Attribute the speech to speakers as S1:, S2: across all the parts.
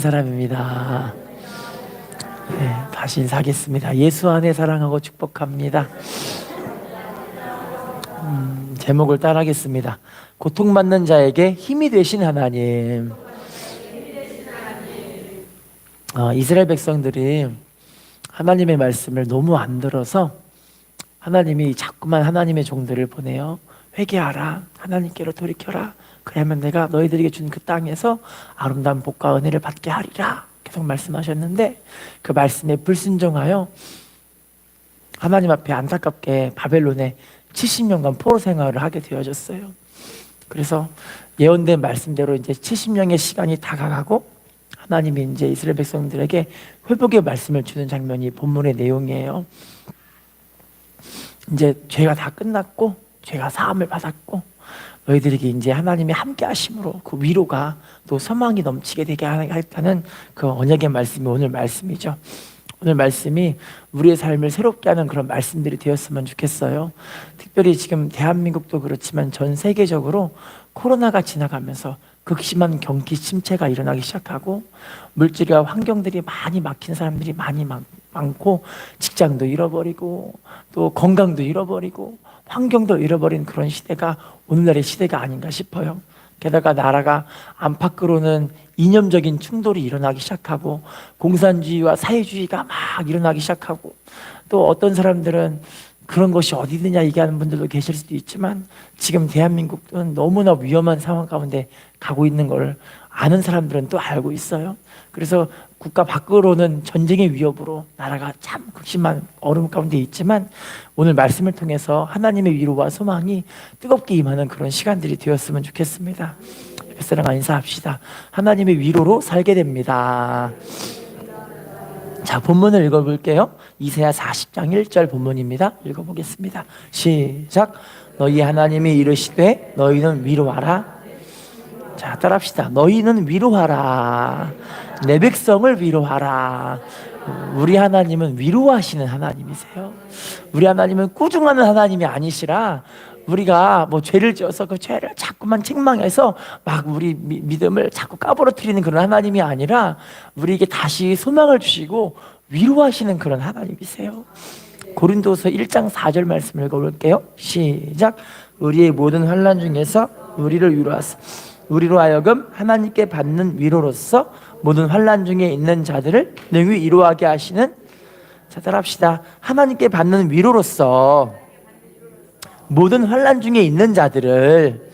S1: 사람입니다. 네, 다시 인사하겠습니다. 예수 안에 사랑하고 축복합니다. 제목을 따라하겠습니다. 고통받는 자에게 힘이 되신 하나님. 이스라엘 백성들이 하나님의 말씀을 너무 안 들어서 하나님이 자꾸만 하나님의 종들을 보내요. 회개하라, 하나님께로 돌이켜라. 그러면 내가 너희들에게 준 그 땅에서 아름다운 복과 은혜를 받게 하리라. 계속 말씀하셨는데 그 말씀에 불순종하여 하나님 앞에 안타깝게 바벨론에 70년간 포로 생활을 하게 되어졌어요. 그래서 예언된 말씀대로 이제 70년의 시간이 다가가고 하나님이 이제 이스라엘 백성들에게 회복의 말씀을 주는 장면이 본문의 내용이에요. 이제 죄가 다 끝났고 죄가 사함을 받았고 너희들에게 이제 하나님이 함께 하심으로 그 위로가 또 소망이 넘치게 되게 하겠다는 그 언약의 말씀이 오늘 말씀이죠. 오늘 말씀이 우리의 삶을 새롭게 하는 그런 말씀들이 되었으면 좋겠어요. 특별히 지금 대한민국도 그렇지만 전 세계적으로 코로나가 지나가면서 극심한 경기 침체가 일어나기 시작하고 물질과 환경들이 많이 막힌 사람들이 많이 많고 직장도 잃어버리고 또 건강도 잃어버리고 환경도 잃어버린 그런 시대가 오늘날의 시대가 아닌가 싶어요. 게다가 나라가 안팎으로는 이념적인 충돌이 일어나기 시작하고 공산주의와 사회주의가 막 일어나기 시작하고 또 어떤 사람들은 그런 것이 어디 있느냐 얘기하는 분들도 계실 수도 있지만 지금 대한민국은 너무나 위험한 상황 가운데 가고 있는 걸 아는 사람들은 또 알고 있어요. 그래서 국가 밖으로는 전쟁의 위협으로 나라가 참 극심한 어려움 가운데 있지만 오늘 말씀을 통해서 하나님의 위로와 소망이 뜨겁게 임하는 그런 시간들이 되었으면 좋겠습니다. 옆에 사람과 인사합시다. 하나님의 위로로 살게 됩니다. 자, 본문을 읽어볼게요. 이사야 40장 1절 본문입니다. 읽어보겠습니다. 시작. 너희 하나님이 이르시되 너희는 위로하라. 자, 따라합시다. 너희는 위로하라. 내 백성을 위로하라. 우리 하나님은 위로하시는 하나님이세요. 우리 하나님은 꾸중하는 하나님이 아니시라 우리가 뭐 죄를 지어서 그 죄를 자꾸만 책망해서 막 우리 믿음을 자꾸 까부러뜨리는 그런 하나님이 아니라 우리에게 다시 소망을 주시고 위로하시는 그런 하나님이세요. 고린도서 1장 4절 말씀을 읽어볼게요. 시작. 우리의 모든 환난 중에서 우리를 위로하사 우리로 하여금 하나님께 받는 위로로서 모든 환난 중에 있는 자들을 능히 위로하게 하시는. 자, 따라합시다. 하나님께 받는 위로로서 모든 환난 중에 있는 자들을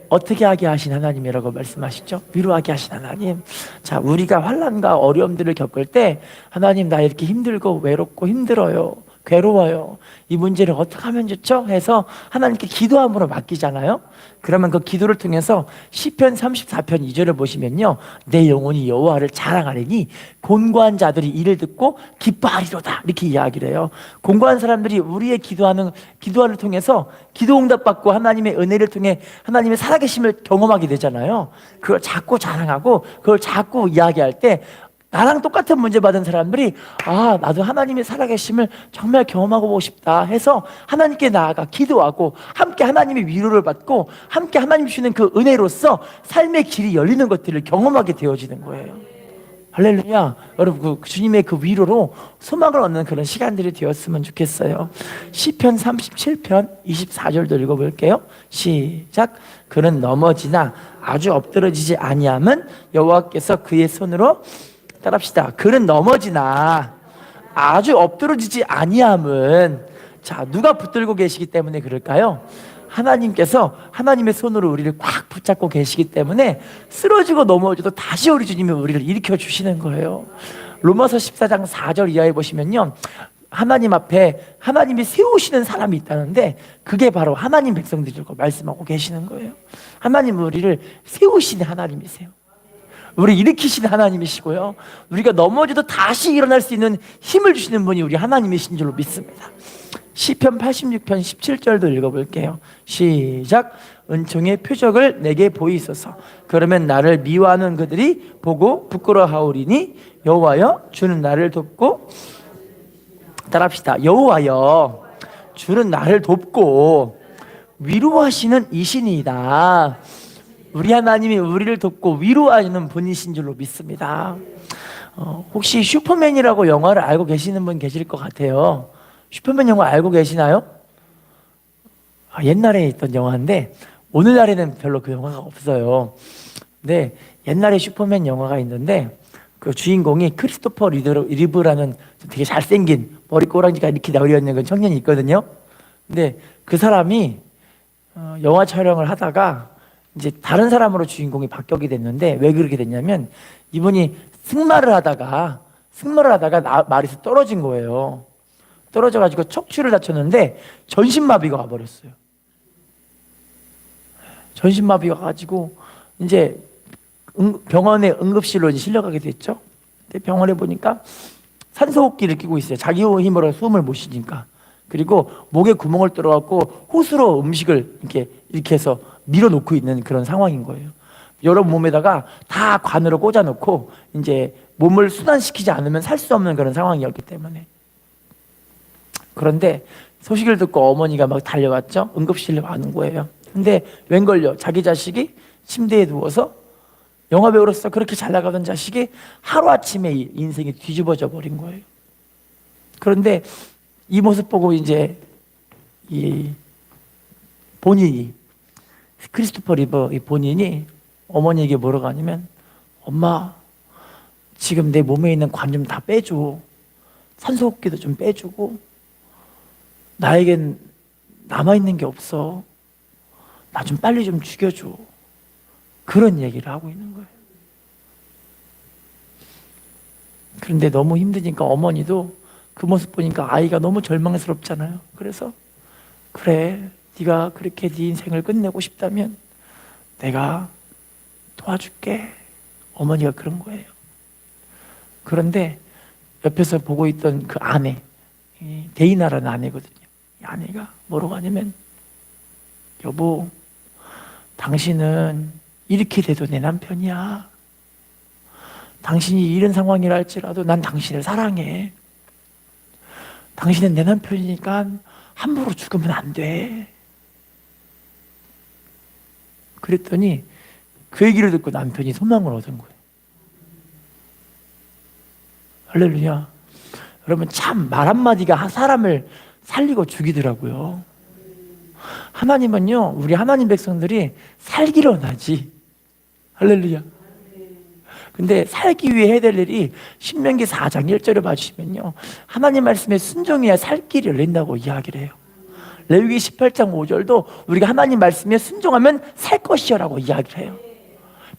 S1: 어떻게 하게 하신 하나님이라고 말씀하시죠? 위로하게 하신 하나님. 자, 우리가 환난과 어려움들을 겪을 때 하나님 나 이렇게 힘들고 외롭고 힘들어요, 괴로워요, 이 문제를 어떻게 하면 좋죠? 해서 하나님께 기도함으로 맡기잖아요. 그러면 그 기도를 통해서 시편 34편 2절을 보시면요, 내 영혼이 여호와를 자랑하리니 곤고한 자들이 이를 듣고 기뻐하리로다, 이렇게 이야기를 해요. 곤고한 사람들이 우리의 기도를 통해서 기도응답 받고 하나님의 은혜를 통해 하나님의 살아계심을 경험하게 되잖아요. 그걸 자꾸 자랑하고 그걸 자꾸 이야기할 때 나랑 똑같은 문제 받은 사람들이 나도 하나님의 살아계심을 정말 경험하고 보고 싶다 해서 하나님께 나아가 기도하고 함께 하나님의 위로를 받고 함께 하나님 주시는 그 은혜로서 삶의 길이 열리는 것들을 경험하게 되어지는 거예요. 할렐루야. 여러분, 그 주님의 그 위로로 소망을 얻는 그런 시간들이 되었으면 좋겠어요. 시편 37편 24절도 읽어볼게요. 시작. 그는 넘어지나 아주 엎드러지지 아니함은 여호와께서 그의 손으로. 따라합시다. 그는 넘어지나 아주 엎드러지지 아니함은. 자, 누가 붙들고 계시기 때문에 그럴까요? 하나님께서 하나님의 손으로 우리를 꽉 붙잡고 계시기 때문에 쓰러지고 넘어져도 다시 우리 주님이 우리를 일으켜 주시는 거예요. 로마서 14장 4절 이하에 보시면요, 하나님 앞에 하나님이 세우시는 사람이 있다는데 그게 바로 하나님 백성들이라고 말씀하고 계시는 거예요. 하나님은 우리를 세우시는 하나님이세요. 우리 일으키시는 하나님이시고요, 우리가 넘어져도 다시 일어날 수 있는 힘을 주시는 분이 우리 하나님이신 줄로 믿습니다. 시편 86편 17절도 읽어볼게요. 시작. 은총의 표적을 내게 보이소서. 그러면 나를 미워하는 그들이 보고 부끄러워하오리니 여호와여 주는 나를 돕고. 따라합시다. 여호와여 주는 나를 돕고 위로하시는 이신이다. 우리 하나님이 우리를 돕고 위로하는 분이신 줄로 믿습니다. 혹시 슈퍼맨이라고 영화를 알고 계시는 분 계실 것 같아요. 슈퍼맨 영화 알고 계시나요? 옛날에 있던 영화인데 오늘날에는 별로 그 영화가 없어요. 근데 옛날에 슈퍼맨 영화가 있는데 그 주인공이 크리스토퍼 리브라는 되게 잘생긴 머리 꼬랑지가 이렇게 나와 있는 그 청년이 있거든요. 근데 그 사람이 영화 촬영을 하다가 이제 다른 사람으로 주인공이 바뀌게 됐는데 왜 그렇게 됐냐면 이분이 승마를 하다가 말에서 떨어진 거예요. 떨어져가지고 척추를 다쳤는데 전신마비가 와버렸어요. 전신마비가 와가지고 이제 병원에 응급실로 이제 실려가게 됐죠. 근데 병원에 보니까 산소호흡기를 끼고 있어요. 자기 힘으로 숨을 못 쉬니까. 그리고 목에 구멍을 뚫어갖고 호스로 음식을 이렇게 해서 밀어놓고 있는 그런 상황인 거예요. 여러 몸에다가 다 관으로 꽂아놓고 이제 몸을 순환시키지 않으면 살 수 없는 그런 상황이었기 때문에. 그런데 소식을 듣고 어머니가 막 달려왔죠. 응급실에 와는 거예요. 근데 웬걸요? 자기 자식이 침대에 누워서 영화배우로서 그렇게 잘 나가던 자식이 하루아침에 인생이 뒤집어져 버린 거예요. 그런데 이 모습 보고 이제 이 본인이 크리스토퍼 리버 이 본인이 어머니에게 뭐라고 하냐면 엄마 지금 내 몸에 있는 관 좀 다 빼줘. 산소호흡기도 좀 빼주고 나에겐 남아있는 게 없어. 나 좀 빨리 좀 죽여줘. 그런 얘기를 하고 있는 거예요. 그런데 너무 힘드니까 어머니도 그 모습 보니까 아이가 너무 절망스럽잖아요. 그래서 그래 네가 그렇게 네 인생을 끝내고 싶다면 내가 도와줄게. 어머니가 그런 거예요. 그런데 옆에서 보고 있던 그 아내, 데이나라는 아내거든요. 이 아내가 뭐라고 하냐면 여보 당신은 이렇게 돼도 내 남편이야. 당신이 이런 상황이라 할지라도 난 당신을 사랑해. 당신은 내 남편이니까 함부로 죽으면 안 돼. 그랬더니 그 얘기를 듣고 남편이 소망을 얻은 거예요. 할렐루야. 여러분 참 말 한마디가 사람을 살리고 죽이더라고요. 하나님은요 우리 하나님 백성들이 살기로 나지. 할렐루야. 근데 살기 위해 해야 될 일이 신명기 4장 1절을 봐주시면요 하나님 말씀에 순종해야 살 길이 열린다고 이야기를 해요. 레위기 18장 5절도 우리가 하나님 말씀에 순종하면 살 것이여라고 이야기를 해요.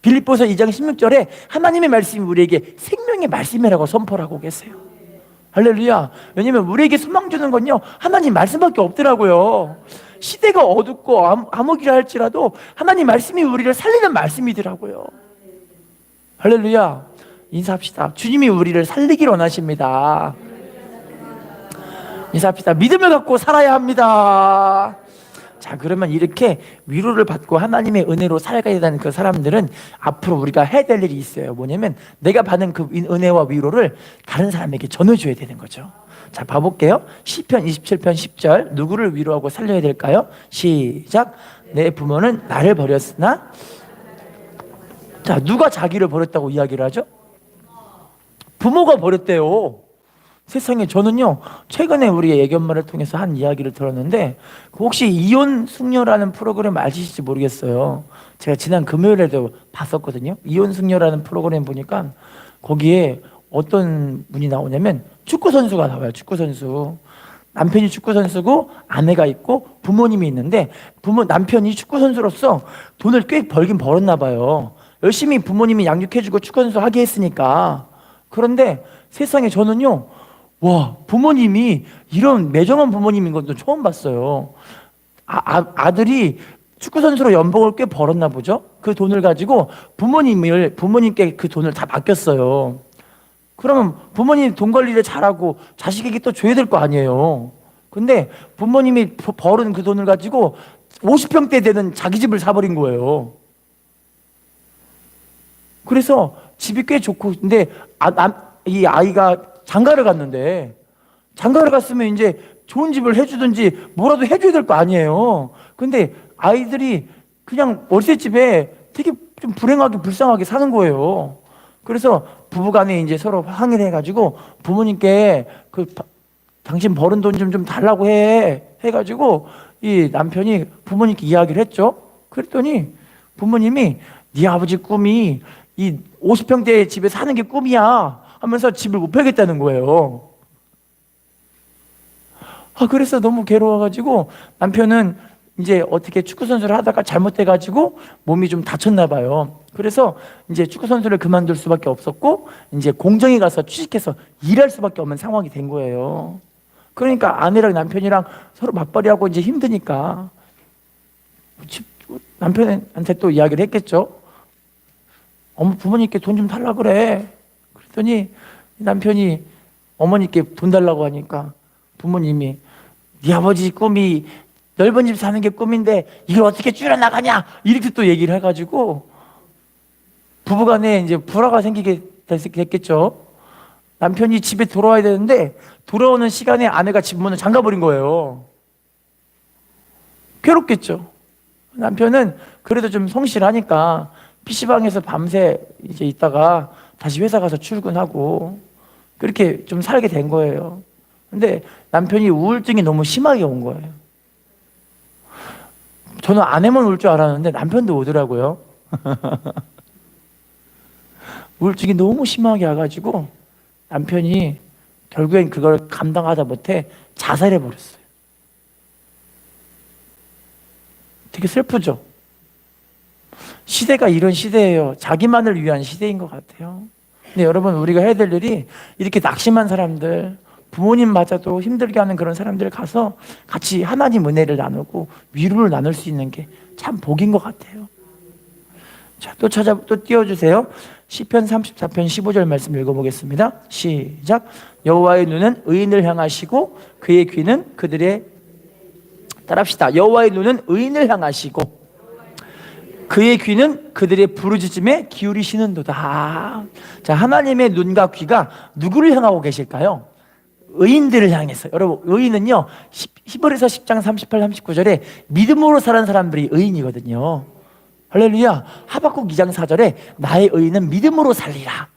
S1: 빌립보서 2장 16절에 하나님의 말씀이 우리에게 생명의 말씀이라고 선포를 하고 계세요. 할렐루야. 왜냐면 우리에게 소망 주는 건요 하나님 말씀밖에 없더라고요. 시대가 어둡고 암흑이라 할지라도 하나님 말씀이 우리를 살리는 말씀이더라고요. 할렐루야. 인사합시다. 주님이 우리를 살리기를 원하십니다. 인사합시다. 믿음을 갖고 살아야 합니다. 자, 그러면 이렇게 위로를 받고 하나님의 은혜로 살아가야 되는 그 사람들은 앞으로 우리가 해야 될 일이 있어요. 뭐냐면 내가 받은 그 은혜와 위로를 다른 사람에게 전해줘야 되는 거죠. 자, 봐볼게요. 시편 27편 10절 누구를 위로하고 살려야 될까요? 시작. 내 부모는 나를 버렸으나. 자, 누가 자기를 버렸다고 이야기를 하죠? 부모가 버렸대요. 세상에. 저는요 최근에 우리 애기 엄마를 통해서 한 이야기를 들었는데 혹시 이혼 숙녀라는 프로그램 아시실지 모르겠어요. 제가 지난 금요일에도 봤었거든요. 이혼 숙녀라는 프로그램 보니까 거기에 어떤 분이 나오냐면 축구 선수가 나와요. 축구 선수. 남편이 축구 선수고 아내가 있고 부모님이 있는데 남편이 축구 선수로서 돈을 꽤 벌긴 벌었나 봐요. 열심히 부모님이 양육해주고 축구 선수 하게 했으니까. 그런데 세상에 저는요 와, 부모님이 이런 매정한 부모님인 것도 처음 봤어요. 아들이 축구선수로 연봉을 꽤 벌었나 보죠? 그 돈을 가지고 부모님께 그 돈을 다 맡겼어요. 그러면 부모님이 돈 관리를 잘하고 자식에게 또 줘야 될 거 아니에요. 근데 부모님이 벌은 그 돈을 가지고 50평대 되는 자기 집을 사버린 거예요. 그래서 집이 꽤 좋고, 근데 이 아이가 장가를 갔는데 장가를 갔으면 이제 좋은 집을 해주든지 뭐라도 해줘야 될 거 아니에요. 근데 아이들이 그냥 월세집에 되게 좀 불행하게 불쌍하게 사는 거예요. 그래서 부부간에 이제 서로 항의를 해가지고 부모님께 당신 버는 돈 좀 달라고 해가지고 이 남편이 부모님께 이야기를 했죠. 그랬더니 부모님이 네 아버지 꿈이 이 50평대 집에 사는 게 꿈이야 하면서 집을 못 팔겠다는 거예요. 그래서 너무 괴로워가지고 남편은 이제 어떻게 축구 선수를 하다가 잘못돼가지고 몸이 좀 다쳤나 봐요. 그래서 이제 축구 선수를 그만둘 수밖에 없었고 이제 공장에 가서 취직해서 일할 수밖에 없는 상황이 된 거예요. 그러니까 아내랑 남편이랑 서로 맞벌이하고 이제 힘드니까 남편한테 또 이야기를 했겠죠. 부모님께 돈 좀 달라 그래. 그랬더니 남편이 어머니께 돈 달라고 하니까 부모님이 네 아버지 꿈이 넓은 집 사는 게 꿈인데 이걸 어떻게 줄여나가냐 이렇게 또 얘기를 해가지고 부부간에 이제 불화가 생기게 됐겠죠. 남편이 집에 돌아와야 되는데 돌아오는 시간에 아내가 집 문을 잠가버린 거예요. 괴롭겠죠. 남편은 그래도 좀 성실하니까 PC방에서 밤새 이제 있다가 다시 회사 가서 출근하고 그렇게 좀 살게 된 거예요. 근데 남편이 우울증이 너무 심하게 온 거예요. 저는 아내만 울 줄 알았는데 남편도 오더라고요. 우울증이 너무 심하게 와가지고 남편이 결국엔 그걸 감당하다 못해 자살해 버렸어요. 되게 슬프죠? 시대가 이런 시대예요. 자기만을 위한 시대인 것 같아요. 근데 여러분, 우리가 해야 될 일이 이렇게 낙심한 사람들, 부모님마저도 힘들게 하는 그런 사람들 가서 같이 하나님 은혜를 나누고 위로를 나눌 수 있는 게 참 복인 것 같아요. 자, 또 띄워주세요. 시편 34편 15절 말씀 읽어보겠습니다. 시작. 여호와의 눈은 의인을 향하시고 그의 귀는 그들의 따라합시다. 여호와의 눈은 의인을 향하시고 그의 귀는 그들의 부르짖음에 기울이시는도다. 자, 하나님의 눈과 귀가 누구를 향하고 계실까요? 의인들을 향해서. 여러분, 의인은요 히브리서 10장 38, 39절에 믿음으로 사는 사람들이 의인이거든요. 할렐루야. 하박국 2장 4절에 나의 의인은 믿음으로 살리라.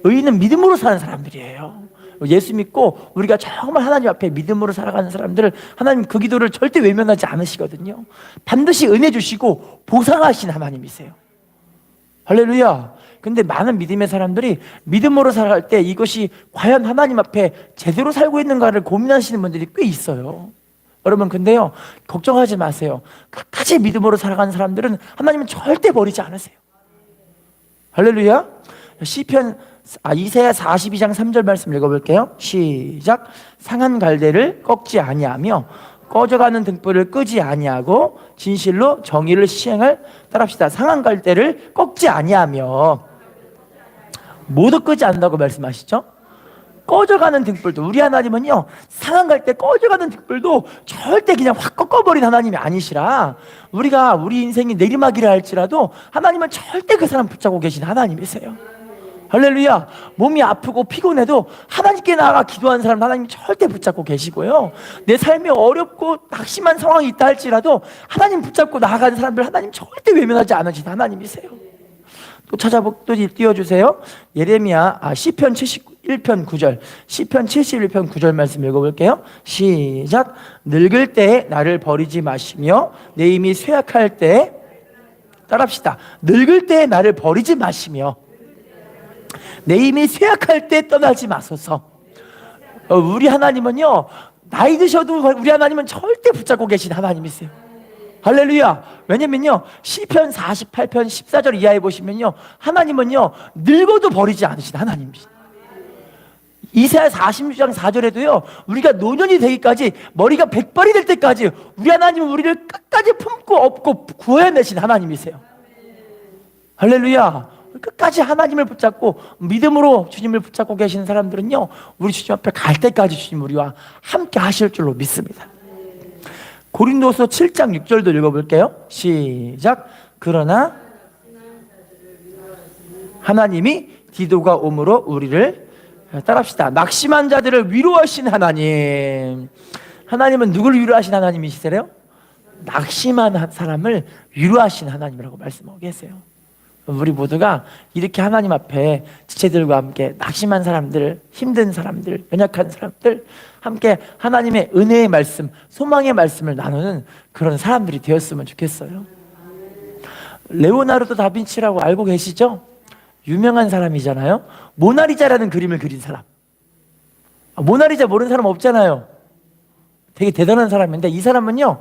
S1: 의인은 믿음으로 사는 사람들이에요. 예수 믿고 우리가 정말 하나님 앞에 믿음으로 살아가는 사람들을 하나님 그 기도를 절대 외면하지 않으시거든요. 반드시 은혜 주시고 보상하신 하나님이세요. 할렐루야. 근데 많은 믿음의 사람들이 믿음으로 살아갈 때 이것이 과연 하나님 앞에 제대로 살고 있는가를 고민하시는 분들이 꽤 있어요. 여러분, 근데요, 걱정하지 마세요. 끝까지 믿음으로 살아가는 사람들은 하나님은 절대 버리지 않으세요. 할렐루야. 이사야 42장 3절 말씀 읽어볼게요. 시작. 상한 갈대를 꺾지 아니하며 꺼져가는 등불을 끄지 아니하고 진실로 정의를 시행할, 따라합시다. 상한 갈대를 꺾지 아니하며 모두 끄지 않는다고 말씀하시죠? 꺼져가는 등불도, 우리 하나님은요 상한 갈대 꺼져가는 등불도 절대 그냥 확 꺾어버린 하나님이 아니시라, 우리가 우리 인생이 내리막이라 할지라도 하나님은 절대 그 사람 붙잡고 계신 하나님이세요. 할렐루야. 몸이 아프고 피곤해도 하나님께 나아가 기도하는 사람 하나님 절대 붙잡고 계시고요, 내 삶이 어렵고 낙심한 상황이 있다 할지라도 하나님 붙잡고 나아가는 사람들 하나님 절대 외면하지 않으신 하나님이세요. 또 띄워주세요. 시편 71편 9절, 시편 71편 9절 말씀 읽어볼게요. 시작. 늙을 때에 나를 버리지 마시며 내 힘이 쇠약할 때, 따라합시다. 늙을 때에 나를 버리지 마시며 내 힘이 쇠약할 때 떠나지 마소서. 우리 하나님은요 나이 드셔도 우리 하나님은 절대 붙잡고 계신 하나님이세요. 할렐루야. 왜냐면요 시편 48편 14절 이하에 보시면요 하나님은요 늙어도 버리지 않으신 하나님이십니다. 이사야 46장 4절에도요 우리가 노년이 되기까지, 머리가 백발이 될 때까지 우리 하나님은 우리를 끝까지 품고 업고 구해내신 하나님이세요. 할렐루야. 끝까지 하나님을 붙잡고 믿음으로 주님을 붙잡고 계시는 사람들은요 우리 주님 앞에 갈 때까지 주님 우리와 함께 하실 줄로 믿습니다. 고린도서 7장 6절도 읽어볼게요. 시작. 그러나 하나님이 디도가 오므로 우리를, 따라합시다. 낙심한 자들을 위로하신 하나님. 하나님은 누구를 위로하신 하나님이시세요? 낙심한 사람을 위로하신 하나님이라고 말씀하고 계세요. 우리 모두가 이렇게 하나님 앞에 지체들과 함께 낙심한 사람들, 힘든 사람들, 연약한 사람들 함께 하나님의 은혜의 말씀, 소망의 말씀을 나누는 그런 사람들이 되었으면 좋겠어요. 레오나르도 다빈치라고 알고 계시죠? 유명한 사람이잖아요. 모나리자라는 그림을 그린 사람. 모나리자 모르는 사람 없잖아요. 되게 대단한 사람인데 이 사람은요,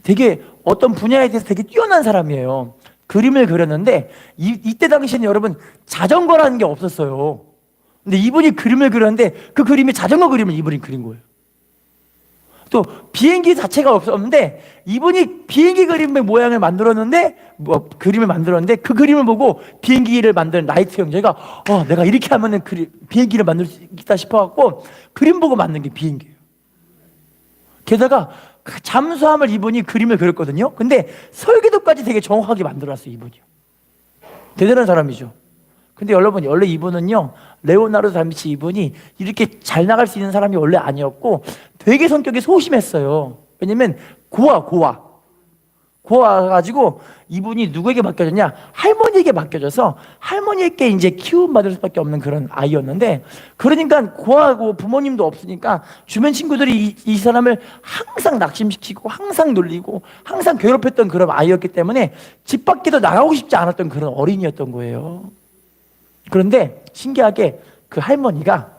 S1: 되게 어떤 분야에 대해서 되게 뛰어난 사람이에요. 그림을 그렸는데 이때 당시에는 여러분 자전거라는 게 없었어요. 근데 이분이 그림을 그렸는데 그 그림이 자전거 그림을 이분이 그린 거예요. 또 비행기 자체가 없었는데 이분이 비행기 그림의 모양을 만들었는데 그림을 만들었는데 그 그림을 보고 비행기를 만든 라이트 형제가 내가 이렇게 하면은 비행기를 만들 수 있다 싶어갖고 그림 보고 만든 게 비행기예요. 게다가 그 잠수함을 이분이 그림을 그렸거든요. 근데 설계도까지 되게 정확하게 만들어놨어요, 이분이요. 대단한 사람이죠. 근데 여러분, 원래 이분은요, 레오나르도 다빈치 이분이 이렇게 잘 나갈 수 있는 사람이 원래 아니었고 되게 성격이 소심했어요. 왜냐면 고아가지고 이분이 누구에게 맡겨졌냐? 할머니에게 맡겨져서 할머니에게 이제 키움받을 수밖에 없는 그런 아이였는데, 그러니까 고아고 부모님도 없으니까 주변 친구들이 이 사람을 항상 낙심시키고 항상 놀리고 항상 괴롭혔던 그런 아이였기 때문에 집 밖에도 나가고 싶지 않았던 그런 어린이였던 거예요. 그런데 신기하게 그 할머니가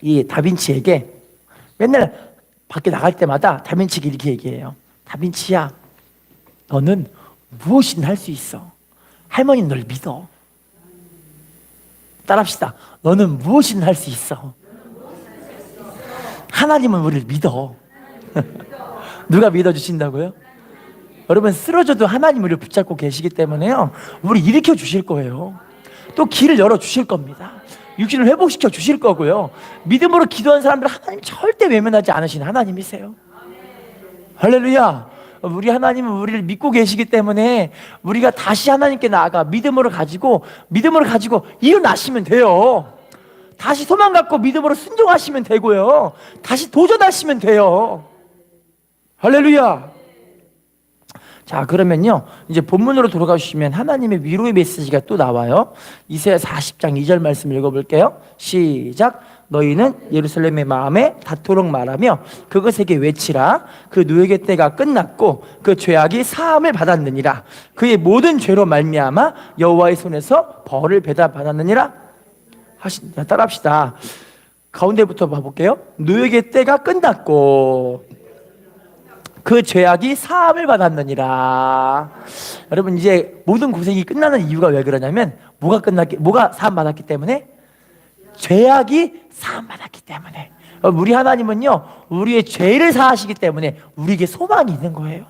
S1: 이 다빈치에게 맨날 밖에 나갈 때마다 다빈치에게 이렇게 얘기해요. 다빈치야, 너는 무엇이든 할 수 있어. 할머니는 널 믿어. 따라합시다. 너는 무엇이든 할 수 있어. 하나님은 우리를 믿어. 누가 믿어주신다고요? 여러분, 쓰러져도 하나님 우리를 붙잡고 계시기 때문에요, 우리 일으켜 주실 거예요. 또 길을 열어주실 겁니다. 육신을 회복시켜 주실 거고요. 믿음으로 기도한 사람들 하나님 절대 외면하지 않으신 하나님이세요. 할렐루야. 우리 하나님은 우리를 믿고 계시기 때문에 우리가 다시 하나님께 나아가 믿음으로 가지고 일어나시면 돼요. 다시 소망 갖고 믿음으로 순종하시면 되고요. 다시 도전하시면 돼요. 할렐루야. 자, 그러면요, 이제 본문으로 돌아가 주시면 하나님의 위로의 메시지가 또 나와요. 이사야 40장 2절 말씀 읽어볼게요. 시작. 너희는 예루살렘의 마음에 닿도록 말하며 그것에게 외치라. 그 누에게 때가 끝났고 그 죄악이 사함을 받았느니라. 그의 모든 죄로 말미암아 여호와의 손에서 벌을 받았느니라. 따라합시다. 가운데부터 봐볼게요. 누에게 때가 끝났고 그 죄악이 사함을 받았느니라. 여러분, 이제 모든 고생이 끝나는 이유가 왜 그러냐면 뭐가 사함 받았기 때문에? 죄악이 사함 받았기 때문에. 우리 하나님은요, 우리의 죄를 사하시기 때문에 우리에게 소망이 있는 거예요.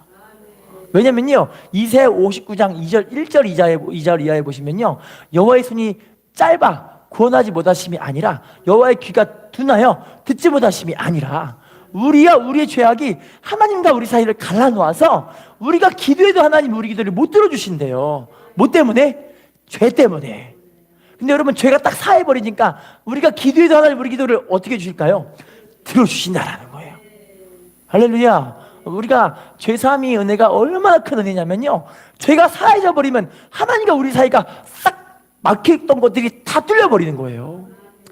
S1: 왜냐면요, 이사야 59장 1절 이하에 보시면요, 여호와의 손이 짧아 구원하지 못하심이 아니라 여호와의 귀가 둔하여 듣지 못하심이 아니라 우리의 죄악이 하나님과 우리 사이를 갈라놓아서 우리가 기도해도 하나님 우리 기도를 못 들어주신대요. 뭐 때문에? 죄 때문에. 근데 여러분, 죄가 딱 사해버리니까 우리가 기도해도 하나님 우리 기도를 어떻게 주실까요? 들어주신다라는 거예요. 할렐루야. 우리가 죄사함의 은혜가 얼마나 큰 은혜냐면요, 죄가 사해져 버리면 하나님과 우리 사이가 싹 막혀있던 것들이 다 뚫려버리는 거예요.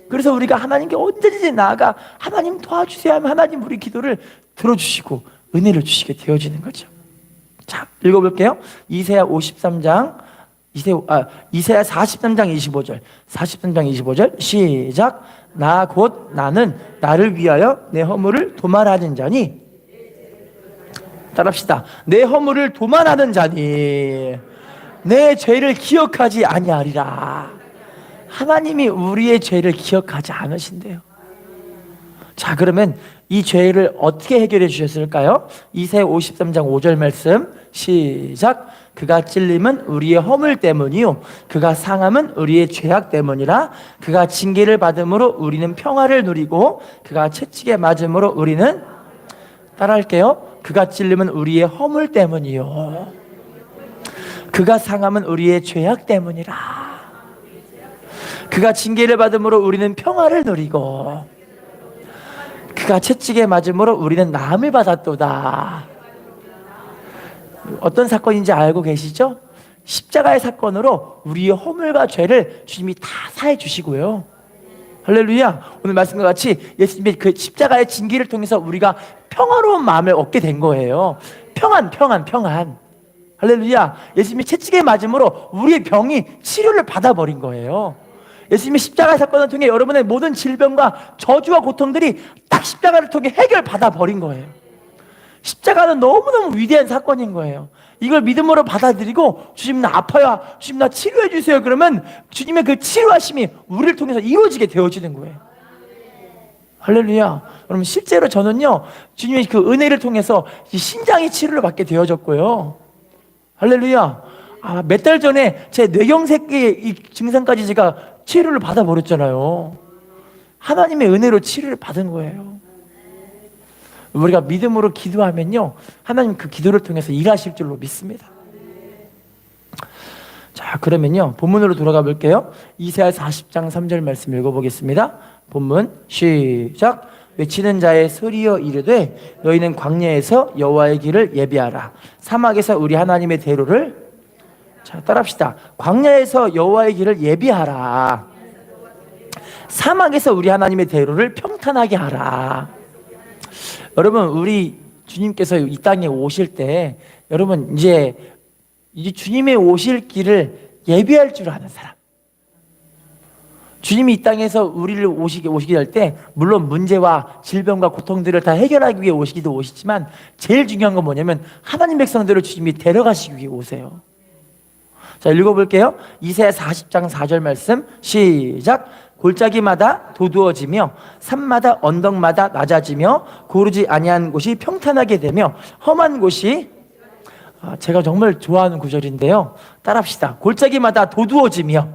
S1: 그래서 우리가 하나님께 언제든지 나아가 하나님 도와주세요 하면 하나님 우리 기도를 들어주시고 은혜를 주시게 되어지는 거죠. 자, 읽어볼게요. 이사야 43장 이사야 43장 25절 43장 25절 시작. 나 곧 나는 나를 위하여 내 허물을 도말하는 자니. 따라합시다. 내 허물을 도말하는 자니 내 죄를 기억하지 아니하리라. 하나님이 우리의 죄를 기억하지 않으신대요. 자, 그러면 이 죄를 어떻게 해결해 주셨을까요? 이사야 53장 5절 말씀 시작. 그가 찔림은 우리의 허물 때문이요 그가 상함은 우리의 죄악 때문이라. 그가 징계를 받음으로 우리는 평화를 누리고 그가 채찍에 맞음으로 우리는, 따라할게요. 그가 찔림은 우리의 허물 때문이요 그가 상함은 우리의 죄악 때문이라. 그가 징계를 받음으로 우리는 평화를 누리고 그가 채찍에 맞음으로 우리는 나음을 받았도다. 어떤 사건인지 알고 계시죠? 십자가의 사건으로 우리의 허물과 죄를 주님이 다 사해 주시고요. 할렐루야. 오늘 말씀과 같이 예수님의 그 십자가의 진기를 통해서 우리가 평화로운 마음을 얻게 된 거예요. 평안. 할렐루야. 예수님이 채찍에 맞음으로 우리의 병이 치료를 받아버린 거예요. 예수님의 십자가 사건을 통해 여러분의 모든 질병과 저주와 고통들이 딱 십자가를 통해 해결받아버린 거예요. 십자가는 너무너무 위대한 사건인 거예요. 이걸 믿음으로 받아들이고 주님 나 아파요, 주님 나 치료해 주세요, 그러면 주님의 그 치료하심이 우리를 통해서 이루어지게 되어지는 거예요. 할렐루야. 그럼 실제로 저는요, 주님의 그 은혜를 통해서 신장의 치료를 받게 되어졌고요. 할렐루야. 몇 달 전에 제 뇌경색의 이 증상까지 제가 치료를 받아버렸잖아요. 하나님의 은혜로 치료를 받은 거예요. 우리가 믿음으로 기도하면요, 하나님 그 기도를 통해서 일하실 줄로 믿습니다. 자, 그러면요, 본문으로 돌아가 볼게요. 이사야 40장 3절 말씀 읽어보겠습니다. 본문 시작. 외치는 자의 소리여 이르되 너희는 광야에서 여호와의 길을 예비하라. 사막에서 우리 하나님의 대로를, 자, 따라합시다. 광야에서 여호와의 길을 예비하라. 사막에서 우리 하나님의 대로를 평탄하게 하라. 여러분, 우리 주님께서 이 땅에 오실 때, 여러분 이제 주님의 오실 길을 예비할 줄 아는 사람, 주님이 이 땅에서 우리를 오시게 할 때 물론 문제와 질병과 고통들을 다 해결하기 위해 오시기도 오시지만 제일 중요한 건 뭐냐면 하나님 백성들을 주님이 데려가시기 위해 오세요. 자, 읽어볼게요. 이사야 40장 4절 말씀 시작. 골짜기마다 도두어지며 산마다 언덕마다 낮아지며 고르지 아니한 곳이 평탄하게 되며 험한 곳이, 제가 정말 좋아하는 구절인데요, 따라합시다. 골짜기마다 도두어지며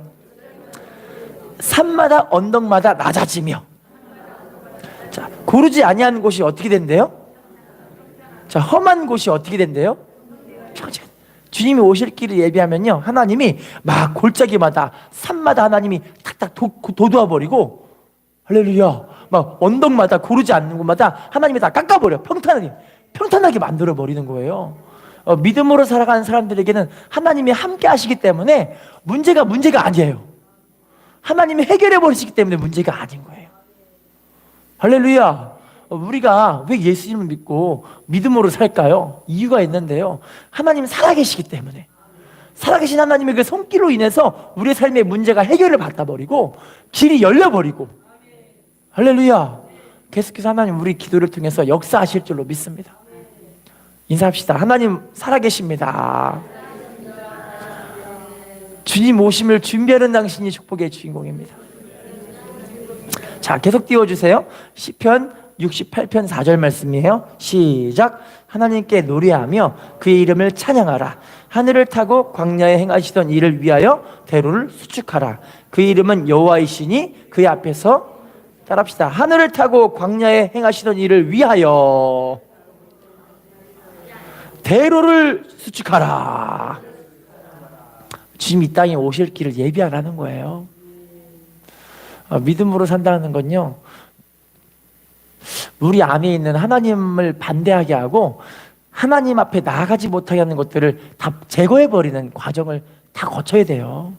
S1: 산마다 언덕마다 낮아지며, 자, 고르지 아니한 곳이 어떻게 된대요? 자, 험한 곳이 어떻게 된대요? 주님이 오실 길을 예비하면요, 하나님이 막 골짜기마다 산마다 하나님이 탁탁 도두어 버리고, 할렐루야, 막 언덕마다 고르지 않는 곳마다 하나님이 다 깎아버려. 평탄하게 만들어 버리는 거예요. 믿음으로 살아가는 사람들에게는 하나님이 함께 하시기 때문에 문제가 아니에요. 하나님이 해결해 버리시기 때문에 문제가 아닌 거예요. 할렐루야. 우리가 왜 예수님을 믿고 믿음으로 살까요? 이유가 있는데요, 하나님 살아계시기 때문에, 살아계신 하나님의 그 손길로 인해서 우리의 삶의 문제가 해결을 받아버리고 길이 열려버리고, 할렐루야. 계속해서 하나님 우리 기도를 통해서 역사하실 줄로 믿습니다. 인사합시다. 하나님 살아계십니다. 주님 오심을 준비하는 당신이 축복의 주인공입니다. 자, 계속 띄워주세요. 시편 68편 4절 말씀이에요. 시작. 하나님께 노래하며 그의 이름을 찬양하라. 하늘을 타고 광야에 행하시던 일을 위하여 대로를 수축하라. 그의 이름은 여호와이시니 그의 앞에서, 따라합시다. 하늘을 타고 광야에 행하시던 일을 위하여 대로를 수축하라. 주님 이 땅에 오실 길을 예비하라는 거예요. 믿음으로 산다는 건요, 우리 안에 있는 하나님을 반대하게 하고 하나님 앞에 나아가지 못하게 하는 것들을 다 제거해버리는 과정을 다 거쳐야 돼요.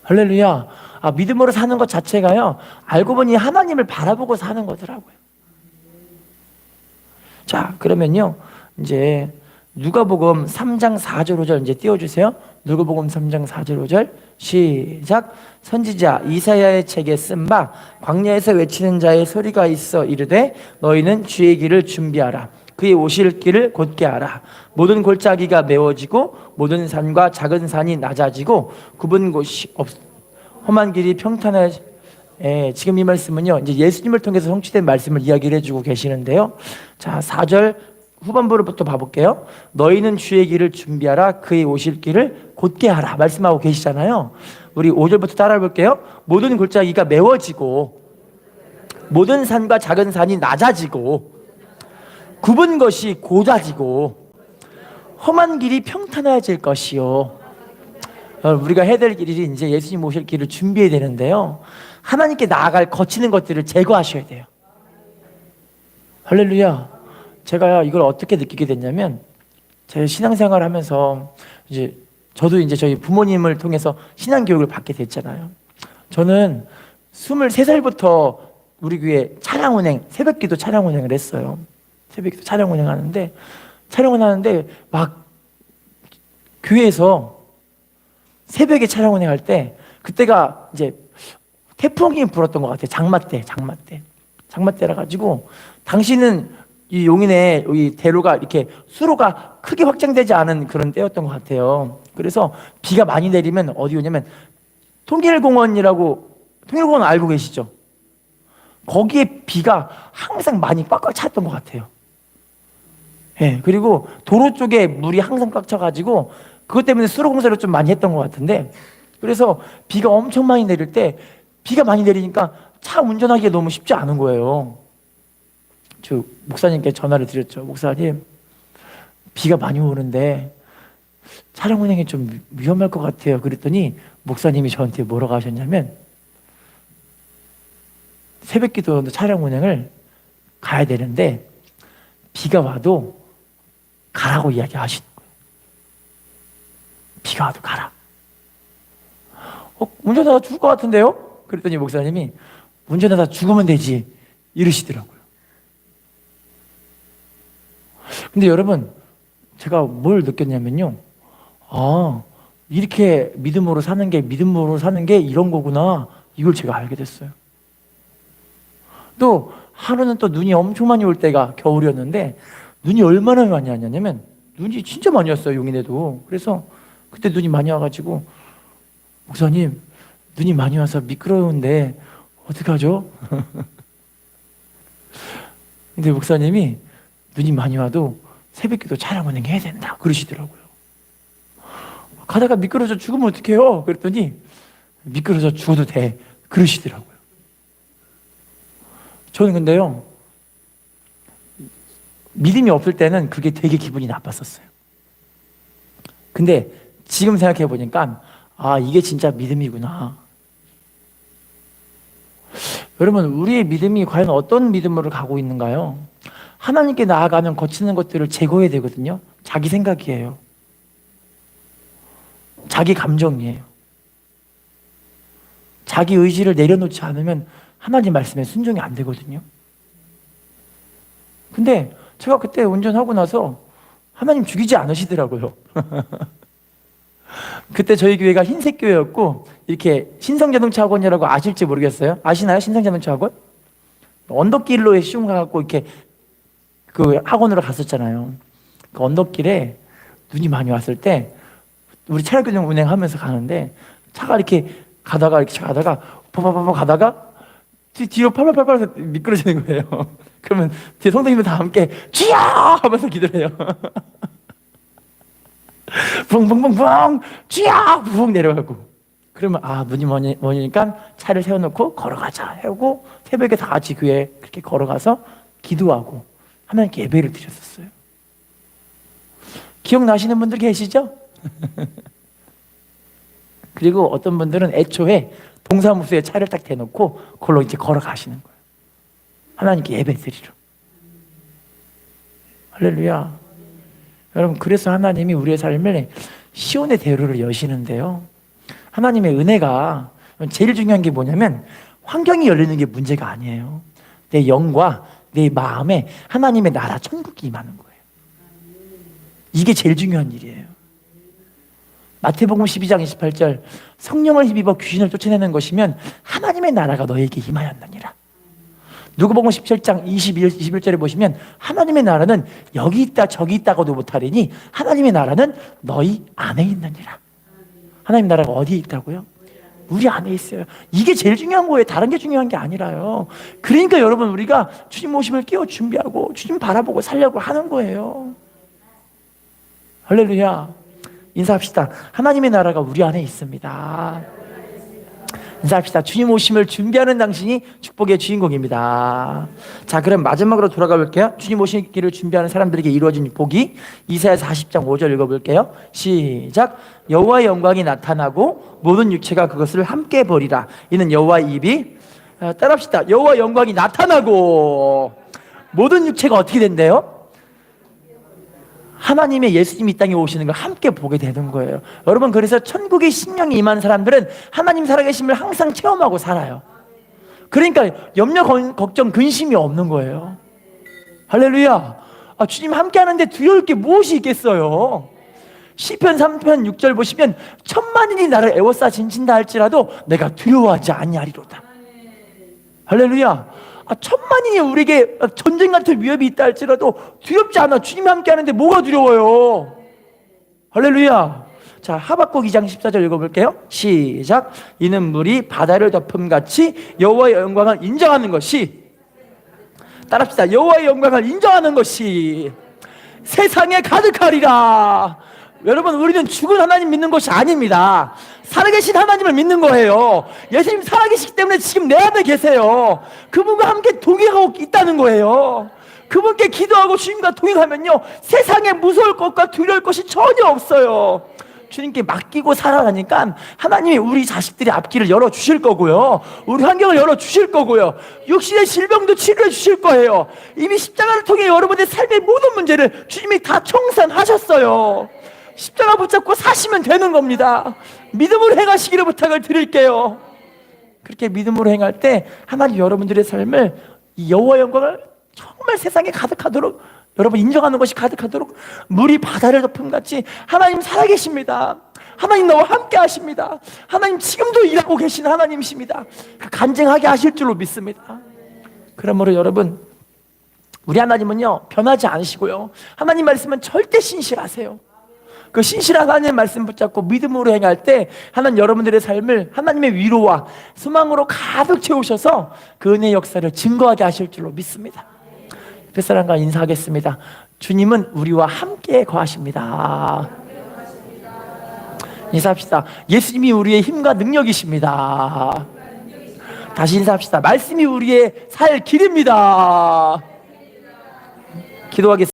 S1: 할렐루야. 믿음으로 사는 것 자체가요, 알고 보니 하나님을 바라보고 사는 거더라고요. 자, 그러면요, 이제 누가복음 3장 4절 5절 이제 띄워주세요. 누가복음 3장 4절 5절 시작. 선지자 이사야의 책에 쓴 바 광야에서 외치는 자의 소리가 있어 이르되 너희는 주의 길을 준비하라. 그의 오실 길을 곧게 하라. 모든 골짜기가 메워지고 모든 산과 작은 산이 낮아지고 굽은 곳이 험한 길이 평탄해. 지금 이 말씀은요, 이제 예수님을 통해서 성취된 말씀을 이야기를 해주고 계시는데요. 자, 4절 후반부부터 봐볼게요. 너희는 주의 길을 준비하라. 그의 오실 길을 곧게 하라 말씀하고 계시잖아요. 우리 5절부터 따라해 볼게요. 모든 골짜기가 메워지고 모든 산과 작은 산이 낮아지고 굽은 것이 고다지고 험한 길이 평탄해질 것이요. 우리가 해야 될 길이 이제 예수님 오실 길을 준비해야 되는데요, 하나님께 나아갈 거치는 것들을 제거하셔야 돼요. 할렐루야. 제가 이걸 어떻게 느끼게 됐냐면, 제 신앙생활을 하면서 이제 저도 이제 저희 부모님을 통해서 신앙교육을 받게 됐잖아요. 저는 23살부터 우리 교회 차량 운행, 새벽기도 차량 운행을 했어요. 새벽기도 차량 운행하는데, 촬영을 하는데 막 교회에서 새벽에 차량 운행할 때, 그때가 이제 태풍이 불었던 것 같아요. 장마 때라 가지고, 당시는 이 용인의 이 대로가 이렇게 수로가 크게 확장되지 않은 그런 때였던 것 같아요. 그래서 비가 많이 내리면 어디 오냐면 통일공원 알고 계시죠? 거기에 비가 항상 많이 꽉꽉 찼던 것 같아요. 예, 그리고 도로 쪽에 물이 항상 꽉 차가지고 그것 때문에 수로 공사를 좀 많이 했던 것 같은데, 그래서 비가 엄청 많이 내릴 때, 비가 많이 내리니까 차 운전하기가 너무 쉽지 않은 거예요. 저 목사님께 전화를 드렸죠. 목사님, 비가 많이 오는데 차량 운행이 좀 위험할 것 같아요. 그랬더니 목사님이 저한테 뭐라고 하셨냐면, 새벽기도 차량 운행을 가야 되는데 비가 와도 가라고 이야기하시는 거예요. 비가 와도 가라. 운전하다 죽을 것 같은데요? 그랬더니 목사님이 운전하다 죽으면 되지 이러시더라고요. 근데 여러분, 제가 뭘 느꼈냐면요, 이렇게 믿음으로 사는 게 이런 거구나, 이걸 제가 알게 됐어요. 또 하루는 또 눈이 엄청 많이 올 때가 겨울이었는데, 눈이 얼마나 많이 왔냐면 눈이 진짜 많이 왔어요, 용인에도. 그래서 그때 눈이 많이 와가지고, 목사님, 눈이 많이 와서 미끄러운데 어떡하죠? 근데 목사님이 눈이 많이 와도 새벽기도 차량 운행해야 된다 그러시더라고요. 가다가 미끄러져 죽으면 어떡해요? 그랬더니 미끄러져 죽어도 돼 그러시더라고요. 저는 근데요, 믿음이 없을 때는 그게 되게 기분이 나빴었어요. 근데 지금 생각해 보니까 이게 진짜 믿음이구나. 여러분, 우리의 믿음이 과연 어떤 믿음으로 가고 있는가요? 하나님께 나아가면 거치는 것들을 제거해야 되거든요. 자기 생각이에요. 자기 감정이에요. 자기 의지를 내려놓지 않으면 하나님 말씀에 순종이 안 되거든요. 근데 제가 그때 운전하고 나서 하나님 죽이지 않으시더라고요. 그때 저희 교회가 흰색 교회였고, 이렇게 신성자동차학원이라고 아실지 모르겠어요. 아시나요? 신성자동차학원? 언덕길로 시험 가갖고 이렇게 그 학원으로 갔었잖아요. 그 언덕길에 눈이 많이 왔을 때 우리 차량교정 운행하면서 가는데, 차가 이렇게 가다가 파파파파 가다가 뒤로 팔팔팔팔 미끄러지는 거예요. 그러면 뒤에 성도님들 다 함께 주여 하면서 기도해요. 붕붕붕붕 주여 붕 내려가고, 그러면 눈이 머니까 차를 세워놓고 걸어가자 하고 새벽에 다 같이 교회에 그렇게 걸어가서 기도하고 하나님께 예배를 드렸었어요. 기억나시는 분들 계시죠? 그리고 어떤 분들은 애초에 동사무소에 차를 딱 대놓고 그걸로 이제 걸어가시는 거예요. 하나님께 예배 드리러. 할렐루야. 여러분, 그래서 하나님이 우리의 삶을 시온의 대로를 여시는데요, 하나님의 은혜가 제일 중요한 게 뭐냐면 환경이 열리는 게 문제가 아니에요. 내 영과 내 마음에 하나님의 나라 천국이 임하는 거예요. 이게 제일 중요한 일이에요. 마태복음 12장 28절, 성령을 힘입어 귀신을 쫓아내는 것이면 하나님의 나라가 너에게 임하였느니라. 누가복음 17장 21절에 보시면 하나님의 나라는 여기 있다 저기 있다고도 못하리니 하나님의 나라는 너희 안에 있느니라. 하나님 나라가 어디에 있다고요? 우리 안에 있어요. 이게 제일 중요한 거예요. 다른 게 중요한 게 아니라요. 그러니까 여러분, 우리가 주님 오심을 끼워 준비하고 주님 바라보고 살려고 하는 거예요. 할렐루야. 인사합시다. 하나님의 나라가 우리 안에 있습니다. 인사합시다. 주님 오심을 준비하는 당신이 축복의 주인공입니다. 자, 그럼 마지막으로 돌아가 볼게요. 주님 오시기를 준비하는 사람들에게 이루어진 복이 이사야 40장 5절 읽어볼게요. 시작. 여호와의 영광이 나타나고 모든 육체가 그것을 함께 보리라. 이는 여호와의 입이, 따라합시다. 여호와의 영광이 나타나고 모든 육체가 어떻게 된대요? 하나님의 예수님이 이 땅에 오시는 걸 함께 보게 되는 거예요. 여러분, 그래서 천국의 심령이 임한 사람들은 하나님 살아계심을 항상 체험하고 살아요. 그러니까 염려, 걱정, 근심이 없는 거예요. 할렐루야. 주님 함께 하는데 두려울 게 무엇이 있겠어요? 시편 3편 6절 보시면 천만인이 나를 애워싸 진친다 할지라도 내가 두려워하지 아니하리로다. 할렐루야. 천만인이 우리에게 전쟁 같은 위협이 있다 할지라도 두렵지 않아. 주님 함께 하는데 뭐가 두려워요? 할렐루야. 자, 하박국 2장 14절 읽어볼게요. 시작. 이는 물이 바다를 덮음같이 여호와의 영광을 인정하는 것이, 따라합시다. 여호와의 영광을 인정하는 것이 세상에 가득하리라. 여러분, 우리는 죽은 하나님 믿는 것이 아닙니다. 살아계신 하나님을 믿는 거예요. 예수님 살아계시기 때문에 지금 내 안에 계세요. 그분과 함께 동행하고 있다는 거예요. 그분께 기도하고 주님과 동행하면요, 세상에 무서울 것과 두려울 것이 전혀 없어요. 주님께 맡기고 살아가니까 하나님이 우리 자식들의 앞길을 열어주실 거고요, 우리 환경을 열어주실 거고요, 육신의 질병도 치료해 주실 거예요. 이미 십자가를 통해 여러분의 삶의 모든 문제를 주님이 다 청산하셨어요. 십자가 붙잡고 사시면 되는 겁니다. 믿음으로 행하시기를 부탁을 드릴게요. 그렇게 믿음으로 행할 때 하나님 여러분들의 삶을, 이 여호와의 영광을 정말 세상에 가득하도록, 여러분 인정하는 것이 가득하도록, 물이 바다를 덮음같이 하나님 살아계십니다. 하나님 나와 함께 하십니다. 하나님 지금도 일하고 계신 하나님이십니다. 간증하게 하실 줄로 믿습니다. 그러므로 여러분, 우리 하나님은요 변하지 않으시고요, 하나님 말씀은 절대 신실하세요. 그 신실한 하나님의 말씀 붙잡고 믿음으로 행할 때 하나님 여러분들의 삶을 하나님의 위로와 소망으로 가득 채우셔서 그 은혜의 역사를 증거하게 하실 줄로 믿습니다. 옆에 사람과 인사하겠습니다. 주님은 우리와 함께 거하십니다. 인사합시다. 예수님이 우리의 힘과 능력이십니다. 다시 인사합시다. 말씀이 우리의 살 길입니다. 기도하겠습니다.